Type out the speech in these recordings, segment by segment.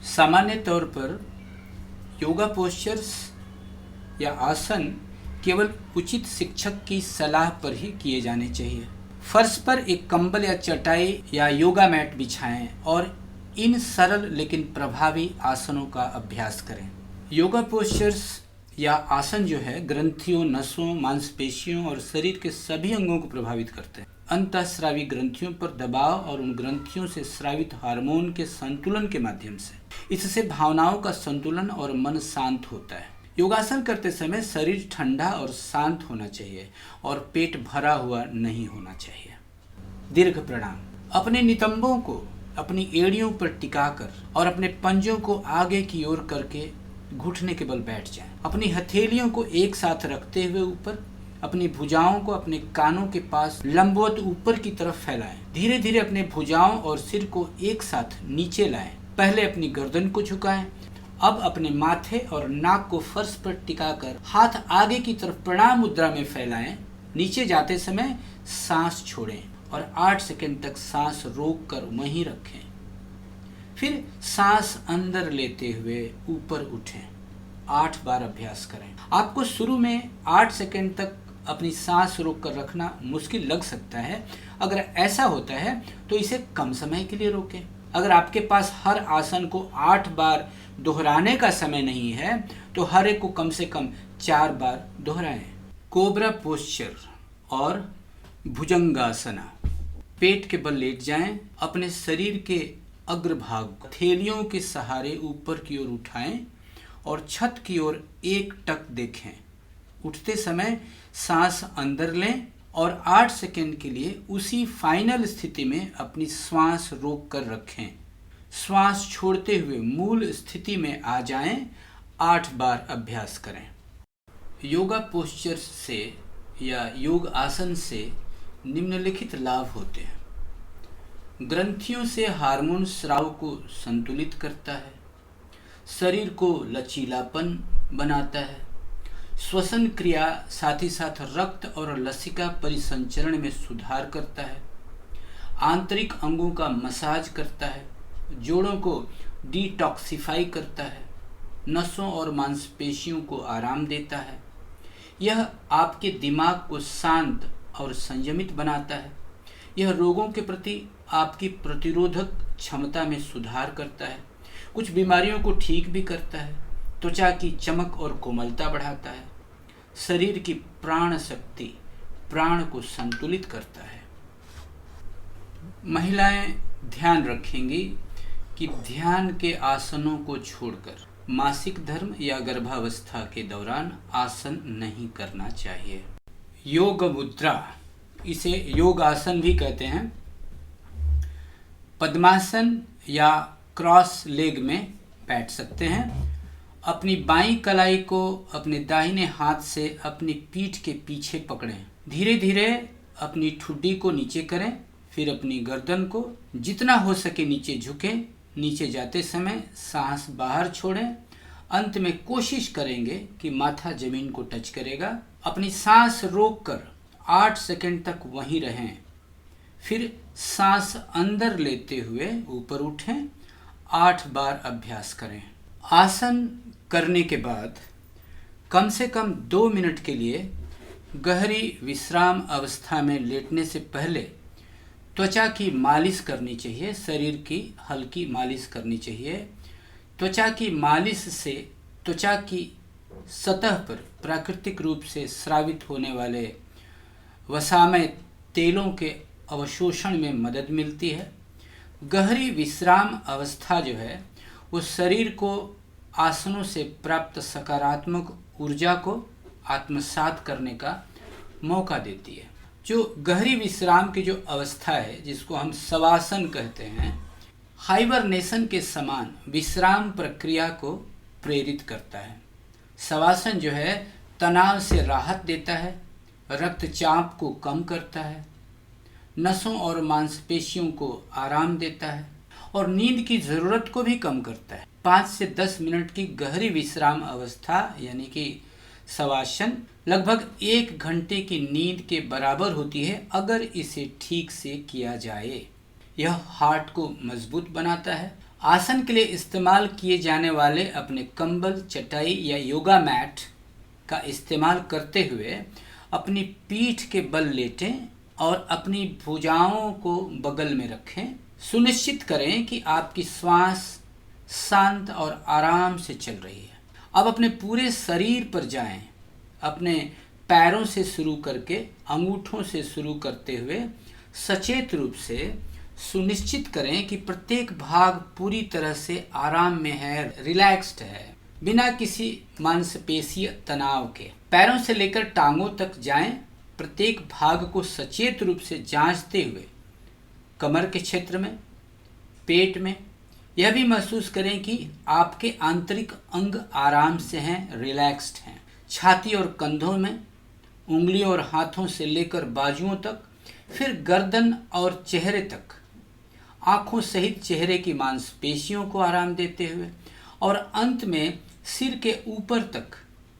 सामान्य तौर पर योगा पोस्चर्स या आसन केवल उचित शिक्षक की सलाह पर ही किए जाने चाहिए। फर्श पर एक कंबल या चटाई या योगा मैट बिछाएं और इन सरल लेकिन प्रभावी आसनों का अभ्यास करें। योगा पोस्चर्स या आसन जो है ग्रंथियों, नसों, मांसपेशियों और शरीर के सभी अंगों को प्रभावित करते हैं। अंतःस्रावी ग्रंथियों पर दबाव और उन ग्रंथियों से स्रावित हार्मोन के संतुलन के माध्यम से इससे भावनाओं का संतुलन और मन शांत होता है। योगासन करते समय शरीर ठंडा और शांत होना चाहिए और पेट भरा हुआ नहीं होना चाहिए। दीर्घ प्रणाम। अपने नितंबों को अपनी एड़ियों पर टिकाकर और अपने पंजों को आगे की ओर करके घुटने के बल बैठ जाएं। अपनी हथेलियों को एक साथ रखते हुए ऊपर, अपनी भुजाओं को अपने कानों के पास लंबवत ऊपर की तरफ फैलाएं। धीरे धीरे अपने भुजाओं और सिर को एक साथ नीचे लाएं। पहले अपनी गर्दन को झुकाएं। अब अपने माथे और नाक को फर्श पर टिकाकर हाथ आगे की तरफ प्रणाम मुद्रा में फैलाएं। नीचे जाते समय सांस छोड़ें और 8 सेकंड तक सांस रोककर वहीं रखें। फिर सांस अंदर लेते हुए ऊपर उठें। 8 बार अभ्यास करें। आपको शुरू में 8 सेकंड तक अपनी सांस रोककर रखना मुश्किल लग सकता है। अगर ऐसा होता है तो इसे कम समय के लिए रोकें। अगर आपके पास हर आसन को 8 बार दोहराने का समय नहीं है तो हर एक को कम से कम 4 बार दोहराएं। कोबरा पोस्चर और भुजंगासना। पेट के बल लेट जाएं। अपने शरीर के अग्रभाग को हथेलियों के सहारे ऊपर की ओर उठाएं और छत की ओर एक टक देखें। उठते समय सांस अंदर लें और 8 सेकंड के लिए उसी फाइनल स्थिति में अपनी श्वास रोक कर रखें। श्वास छोड़ते हुए मूल स्थिति में आ जाएं। 8 बार अभ्यास करें। योगा पोस्चर से या योग आसन से निम्नलिखित लाभ होते हैं। ग्रंथियों से हार्मोन स्राव को संतुलित करता है। शरीर को लचीलापन बनाता है। श्वसन क्रिया साथ ही साथ रक्त और लसिका परिसंचरण में सुधार करता है। आंतरिक अंगों का मसाज करता है। जोड़ों को डिटॉक्सिफाई करता है। नसों और मांसपेशियों को आराम देता है। यह आपके दिमाग को शांत और संयमित बनाता है। यह रोगों के प्रति आपकी प्रतिरोधक क्षमता में सुधार करता है। कुछ बीमारियों को ठीक भी करता है। त्वचा की चमक और कोमलता बढ़ाता है। शरीर की प्राण शक्ति प्राण को संतुलित करता है। महिलाएं ध्यान रखेंगी कि ध्यान के आसनों को छोड़कर मासिक धर्म या गर्भावस्था के दौरान आसन नहीं करना चाहिए। योग मुद्रा, इसे योग आसन भी कहते हैं। पद्मासन या क्रॉस लेग में बैठ सकते हैं। अपनी बाईं कलाई को अपने दाहिने हाथ से अपनी पीठ के पीछे पकड़ें। धीरे धीरे अपनी ठुड्डी को नीचे करें। फिर अपनी गर्दन को जितना हो सके नीचे झुकें। नीचे जाते समय सांस बाहर छोड़ें। अंत में कोशिश करेंगे कि माथा जमीन को टच करेगा। अपनी सांस रोककर 8 सेकंड तक वहीं रहें। फिर सांस अंदर लेते हुए ऊपर उठें। 8 बार अभ्यास करें। आसन करने के बाद कम से कम 2 मिनट के लिए गहरी विश्राम अवस्था में लेटने से पहले त्वचा की मालिश करनी चाहिए। शरीर की हल्की मालिश करनी चाहिए। त्वचा की मालिश से त्वचा की सतह पर प्राकृतिक रूप से स्रावित होने वाले वसामय तेलों के अवशोषण में मदद मिलती है। गहरी विश्राम अवस्था जो है वो शरीर को आसनों से प्राप्त सकारात्मक ऊर्जा को आत्मसात करने का मौका देती है। जो गहरी विश्राम की जो अवस्था है जिसको हम शवासन कहते हैं, हाइबरनेशन के समान विश्राम प्रक्रिया को प्रेरित करता है। शवासन जो है तनाव से राहत देता है, रक्तचाप को कम करता है, नसों और मांसपेशियों को आराम देता है और नींद की ज़रूरत को भी कम करता है। 5 से 10 मिनट की गहरी विश्राम अवस्था यानी कि शवासन लगभग 1 घंटे की नींद के बराबर होती है अगर इसे ठीक से किया जाए। यह हार्ट को मजबूत बनाता है आसन के लिए इस्तेमाल किए जाने वाले अपने कंबल, चटाई या योगा मैट का इस्तेमाल करते हुए अपनी पीठ के बल लेटें और अपनी भुजाओं को बगल में रखें। सुनिश्चित करें कि आपकी श्वास शांत और आराम से चल रही है। अब अपने पूरे शरीर पर जाएं, अपने पैरों से शुरू करके अंगूठों से शुरू करते हुए सचेत रूप से सुनिश्चित करें कि प्रत्येक भाग पूरी तरह से आराम में है, रिलैक्स्ड है, बिना किसी मांसपेशीय तनाव के। पैरों से लेकर टांगों तक जाएं, प्रत्येक भाग को सचेत रूप से जांचते हुए कमर के क्षेत्र में, पेट में यह भी महसूस करें कि आपके आंतरिक अंग आराम से हैं, रिलैक्स्ड हैं। छाती और कंधों में, उंगलियों और हाथों से लेकर बाजुओं तक, फिर गर्दन और चेहरे तक, आंखों सहित चेहरे की मांसपेशियों को आराम देते हुए, और अंत में सिर के ऊपर तक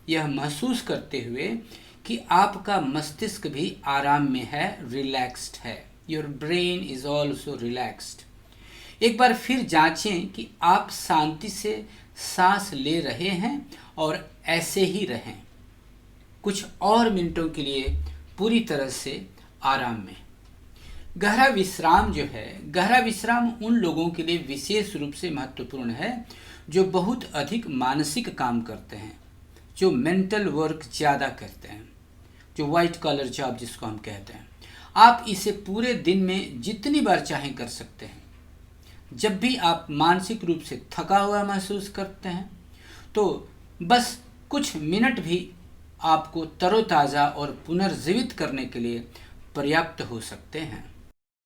यह महसूस करते हुए कि आपका मस्तिष्क भी आराम में है, रिलैक्स्ड है। Your brain is also relaxed. एक बार फिर जांचें कि आप शांति से सांस ले रहे हैं और ऐसे ही रहें कुछ और मिनटों के लिए पूरी तरह से आराम में। गहरा विश्राम जो है, गहरा विश्राम उन लोगों के लिए विशेष रूप से महत्वपूर्ण है जो बहुत अधिक मानसिक काम करते हैं, जो मेंटल वर्क ज़्यादा करते हैं, जो वाइट कॉलर जॉब जिसको हम कहते हैं। आप इसे पूरे दिन में जितनी बार चाहें कर सकते हैं। जब भी आप मानसिक रूप से थका हुआ महसूस करते हैं तो बस कुछ मिनट भी आपको तरोताज़ा और पुनर्जीवित करने के लिए पर्याप्त हो सकते हैं।